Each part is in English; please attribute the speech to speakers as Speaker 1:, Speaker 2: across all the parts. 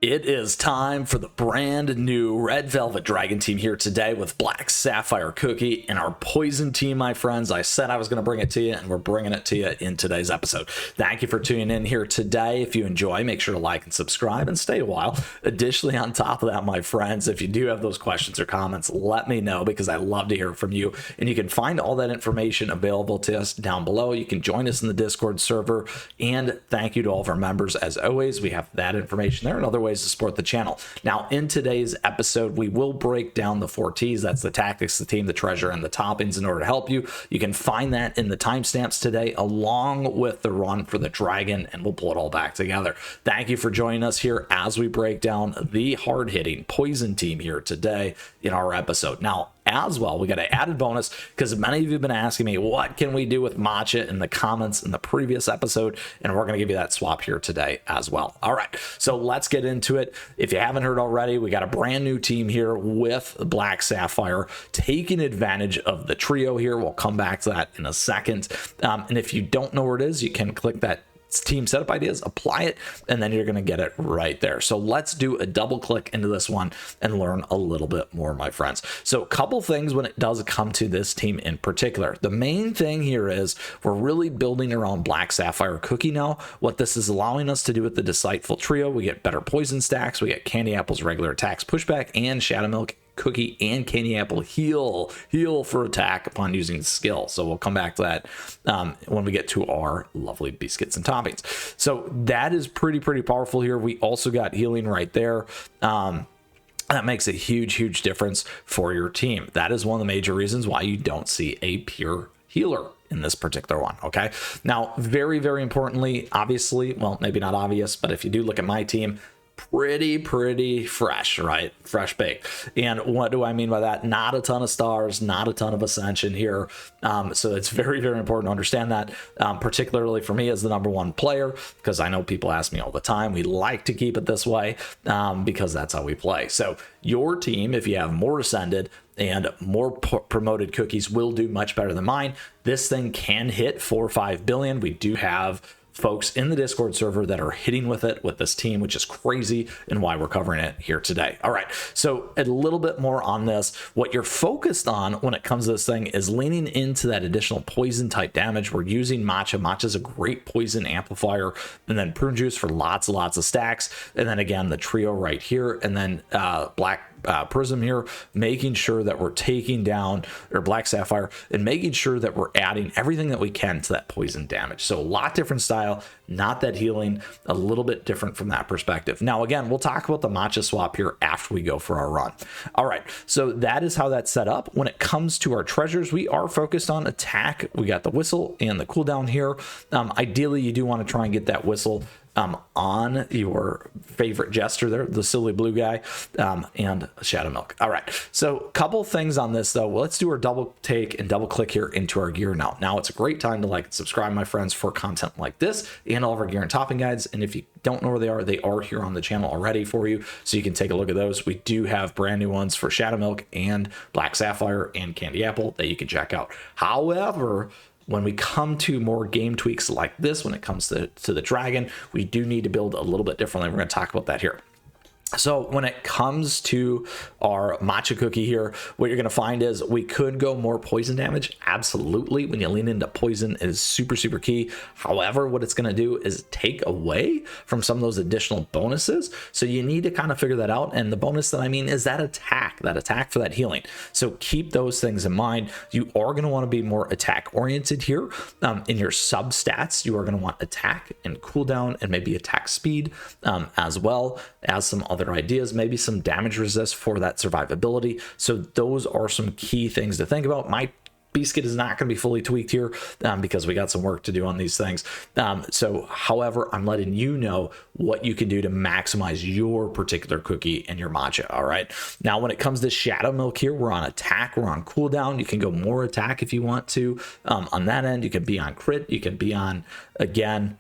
Speaker 1: It is time for the brand new Red Velvet Dragon Team here today with Black Sapphire Cookie and our Poison Team, my friends. I said I was going to bring it to you, and we're bringing it to you in today's episode. Thank you for tuning in here today. If you enjoy, make sure to like and subscribe and stay a while. Additionally, on top of that, my friends, if you do have those questions or comments, let me know because I love to hear from you. And you can find all that information available to us down below. You can join us in the Discord server. And thank you to all of our members. As always, we have that information there and other ways to support the channel. Now, in today's episode, we will break down the 4 T's. That's the tactics, the team, the treasure, and the toppings in order to help you. You can find that in the timestamps today, along with the run for the dragon, and we'll pull it all back together. Thank you for joining us here as we break down the hard-hitting Poison Team here today in our episode. Now, as well, we got an added bonus because many of you have been asking me, what can we do with Matcha in the comments in the previous episode? And we're going to give you that swap here today as well. All right, so let's get into it. If you haven't heard already, we got a brand new team here with Black Sapphire taking advantage of the trio here. We'll come back to that in a second. And if you don't know where it is, you can click that team setup ideas, apply it, and then you're going to get it right there. So let's do a double click into this one and learn a little bit more, my friends. So a couple things when it does come to this team in particular. The main thing here is we're really building around Black Sapphire Cookie now. What this is allowing us to do with the Delightful Trio, we get better poison stacks, we get Candy Apple's regular attacks pushback, and Shadow Milk, Cookie, and Candy Apple heal for attack upon using skill. So we'll come back to that when we get to our lovely biscuits and toppings. So that is pretty powerful here. We also got healing right there. That makes a huge difference for your team. That is one of the major reasons why you don't see a pure healer in this particular one. Okay, now very importantly, obviously, well, maybe not obvious, but if you do look at my team, pretty fresh, right? Fresh baked. And what do I mean by that? Not a ton of stars, not a ton of ascension here. So it's very important to understand that, particularly for me as the #1 player, because I know people ask me all the time. We like to keep it this way because that's how we play. So your team, if you have more ascended and more promoted cookies, will do much better than mine. This thing can hit 4 or 5 billion. We do have folks in the Discord server that are hitting with it with this team, which is crazy, and why we're covering it here today. All right, so a little bit more on this. What you're focused on when it comes to this thing is leaning into that additional poison type damage. We're using Matcha. Matcha is a great poison amplifier, and then prune juice for lots of stacks, and then again the trio right here, and then Black Prism here, making sure that we're taking down, or Black Sapphire, and making sure that we're adding everything that we can to that poison damage. So a lot different style, not that healing, a little bit different from that perspective. Now again, we'll talk about the Matcha swap here after we go for our run. All right, so that is how that's set up. When it comes to our treasures, we are focused on attack. We got the whistle and the cooldown here. Ideally, you do want to try and get that whistle on your favorite jester there, the silly blue guy, and Shadow Milk. All right, so a couple things on this though. Well, let's do our double take and double click here into our gear now. Now it's a great time to like and subscribe, my friends, for content like this and all of our gear and topping guides. And if you don't know where they are here on the channel already for you, so you can take a look at those. We do have brand new ones for Shadow Milk and Black Sapphire and Candy Apple that you can check out. However, when we come to more game tweaks like this, when it comes to the dragon, we do need to build a little bit differently. We're going to talk about that here. So when it comes to our Matcha cookie here, what you're going to find is we could go more poison damage. Absolutely. When you lean into poison, it is super key. However, what it's going to do is take away from some of those additional bonuses. So you need to kind of figure that out. And the bonus that I mean is that attack for that healing. So keep those things in mind. You are going to want to be more attack oriented here. In your sub stats, you are going to want attack and cooldown and maybe attack speed, as well as some other ideas, maybe some damage resist for that survivability. So those are some key things to think about. My Beascuit is not going to be fully tweaked here because we got some work to do on these things. So however, I'm letting you know what you can do to maximize your particular cookie and your Matcha. All right, now when it comes to Shadow Milk here, we're on attack, we're on cooldown. You can go more attack if you want to. On that end, you can be on crit, you can be on, again,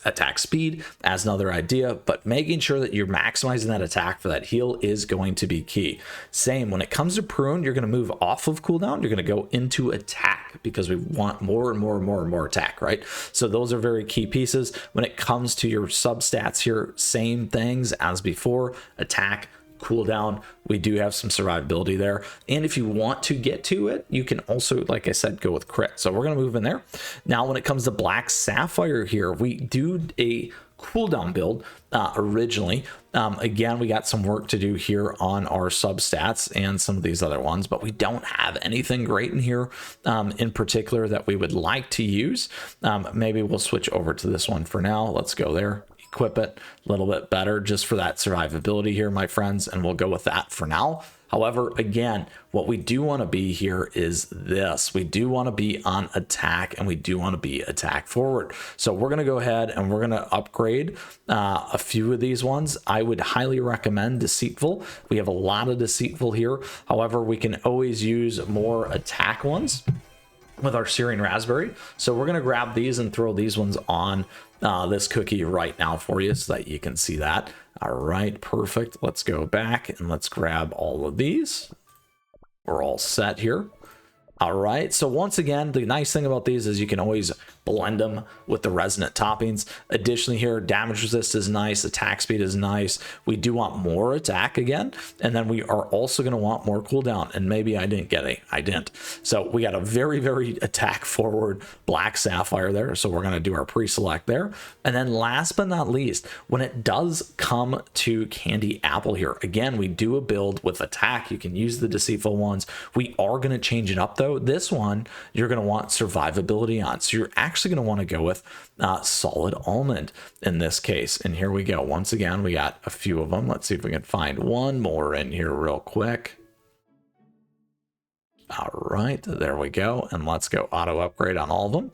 Speaker 1: attack speed as another idea, but making sure that you're maximizing that attack for that heal is going to be key. Same when it comes to prune, you're going to move off of cooldown, you're going to go into attack because we want more and more and more and more attack, right? So those are very key pieces. When it comes to your substats here, same things as before, attack, cooldown, we do have some survivability there, and if you want to get to it, you can also, like I said, go with crit. So we're going to move in there. Now when it comes to Black Sapphire here, we do a cooldown build originally. Again, we got some work to do here on our substats and some of these other ones, but we don't have anything great in here in particular that we would like to use. Maybe we'll switch over to this one for now. Let's go there, equip it a little bit better just for that survivability here, my friends, and we'll go with that for now. However, again, what we do want to be here is this. We do want to be on attack, and we do want to be attack forward. So we're going to go ahead and we're going to upgrade a few of these ones. I would highly recommend Deceitful. We have a lot of Deceitful here. However, we can always use more attack ones with our Syrian Raspberry. So we're going to grab these and throw these ones on this cookie right now for you so that you can see that. All right, perfect. Let's go back and let's grab all of these. We're all set here. All right, so once again, the nice thing about these is you can always blend them with the resonant toppings. Additionally here, damage resist is nice, attack speed is nice. We do want more attack again, and then we are also going to want more cooldown, and maybe I didn't get I didn't. So we got a very, very attack forward Black Sapphire there, so we're going to do our pre-select there. And then last but not least, when it does come to Candy Apple here, again, we do a build with attack. You can use the Deceitful ones. We are going to change it up though. This one, you're going to want survivability on. So you're actually going to want to go with Solid Almond in this case. And here we go. Once again, we got a few of them. Let's see if we can find one more in here real quick. All right, there we go. And let's go auto upgrade on all of them,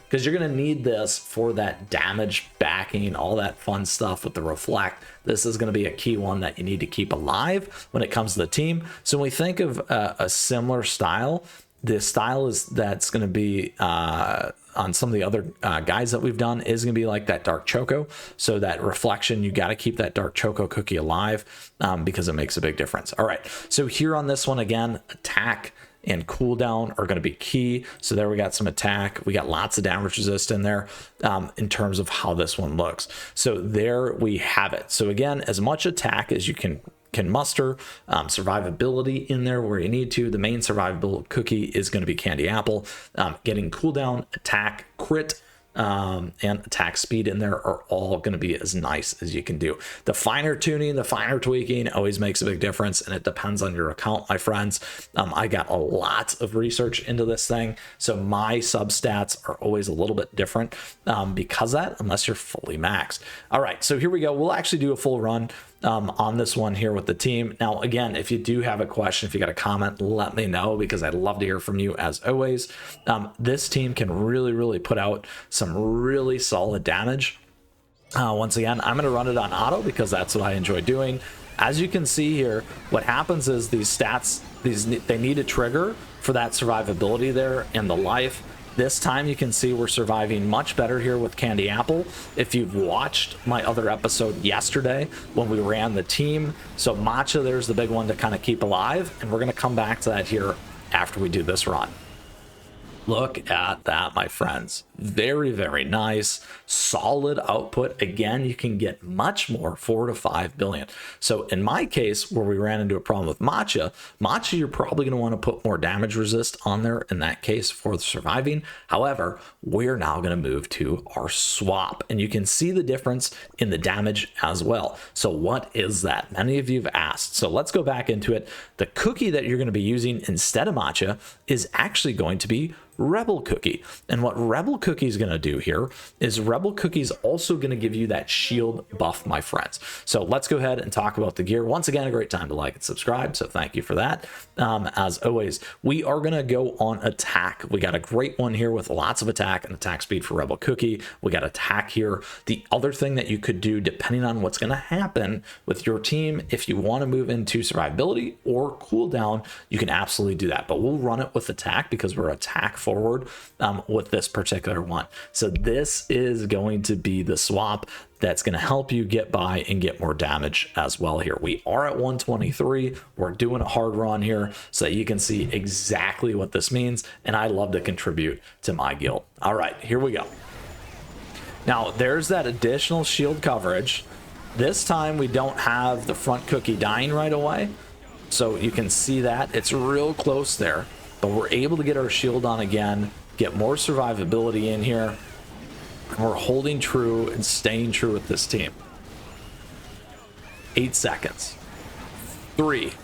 Speaker 1: because you're going to need this for that damage backing, all that fun stuff with the reflect. This is going to be a key one that you need to keep alive when it comes to the team. So when we think of a similar style, the style that's going to be on some of the other guides that we've done is going to be like that dark choco. So that reflection, you got to keep that dark choco cookie alive because it makes a big difference. All right, so here on this one, again, attack and cooldown are going to be key. So there we got some attack. We got lots of damage resist in there in terms of how this one looks. So there we have it. So again, as much attack as you can muster, survivability in there where you need to. The main survivable cookie is going to be Candy Apple. Getting cooldown, attack, crit, and attack speed in there are all going to be as nice as you can do. The finer tuning, the finer tweaking always makes a big difference, and it depends on your account, my friends. I got a lot of research into this thing, so my substats are always a little bit different because of that, unless you're fully maxed. All right, so here we go. We'll actually do a full run on this one here with the team. Now, again, if you do have a question, if you got a comment, let me know, because I'd love to hear from you as always. This team can really put out some really solid damage. Once again, I'm going to run it on auto because that's what I enjoy doing. As you can see here, what happens is these stats, they need a trigger for that survivability there and the life. This time you can see we're surviving much better here with Candy Apple. If you've watched my other episode yesterday when we ran the team, so Matcha, there's the big one to kind of keep alive, and we're going to come back to that here after we do this run. Look at that, my friends. Very nice, solid output. Again, you can get much more, 4 to 5 billion. So in my case, where we ran into a problem with Matcha, you're probably going to want to put more damage resist on there in that case for surviving. However, we're now going to move to our swap, and you can see the difference in the damage as well. So what is that? Many of you have asked. So let's go back into it. The cookie that you're going to be using instead of Matcha is actually going to be Rebel Cookie. And what Rebel Cookie is going to do here is Rebel Cookie is also going to give you that shield buff, my friends. So let's go ahead and talk about the gear. Once again, a great time to like and subscribe, so thank you for that. As always, we are going to go on attack. We got a great one here with lots of attack and attack speed for Rebel Cookie. We got attack here. The other thing that you could do, depending on what's going to happen with your team, if you want to move into survivability or cooldown, you can absolutely do that. But we'll run it with attack because we're attack forward with this particular player one. So this is going to be the swap that's going to help you get by and get more damage as well here. We are at 123. We're doing a hard run here so that you can see exactly what this means, and I love to contribute to my guild. All right, here we go. Now there's that additional shield coverage. This time we don't have the front cookie dying right away, so you can see that it's real close there, but we're able to get our shield on again, get more survivability in here. And we're holding true and staying true with this team. 8 seconds. 3.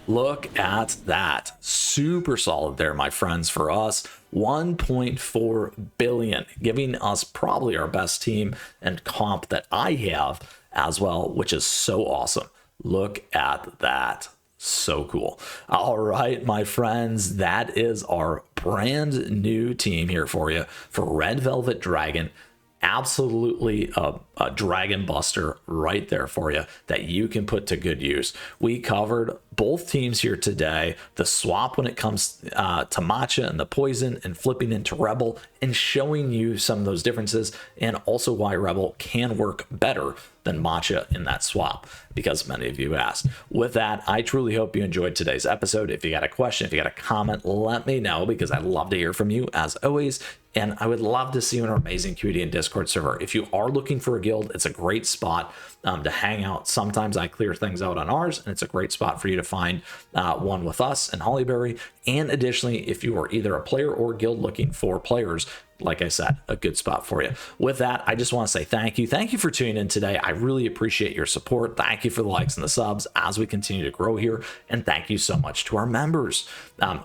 Speaker 1: Look at that. Super solid there, my friends, for us. 1.4 billion, giving us probably our best team and comp that I have as well, which is so awesome. Look at that. So cool. All right, my friends, that is our brand new team here for you for Red Velvet Dragon. Absolutely a dragon buster right there for you that you can put to good use. We covered both teams here today, the swap when it comes to Matcha and the poison, and flipping into Rebel, and showing you some of those differences, and also why Rebel can work better than Matcha in that swap, because many of you asked. With that, I truly hope you enjoyed today's episode. If you got a question, if you got a comment, let me know, because I'd love to hear from you as always. And I would love to see you in our amazing community and Discord server. If you are looking for a guild, it's a great spot to hang out. Sometimes I clear things out on ours, and it's a great spot for you to find one with us and Hollyberry. And additionally, if you are either a player or guild looking for players, like I said, a good spot for you. With that, I just want to say thank you. Thank you for tuning in today. I really appreciate your support. Thank you for the likes and the subs as we continue to grow here. And thank you so much to our members.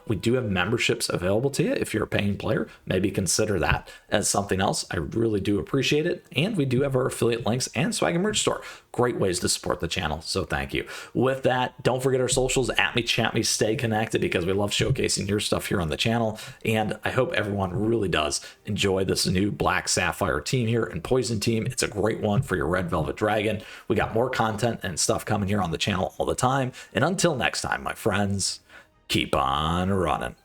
Speaker 1: We do have memberships available to you. If you're a paying player, maybe consider that as something else. I really do appreciate it. And we do have our affiliate links and swag and merch store. Great ways to support the channel. So thank you. With that, don't forget our socials, @me, chat me, stay connected, because we love showcasing your stuff here on the channel. And I hope everyone really does enjoy this new Black Sapphire team here and Poison team. It's a great one for your Red Velvet Dragon. We got more content and stuff coming here on the channel all the time. And until next time, my friends, keep on running.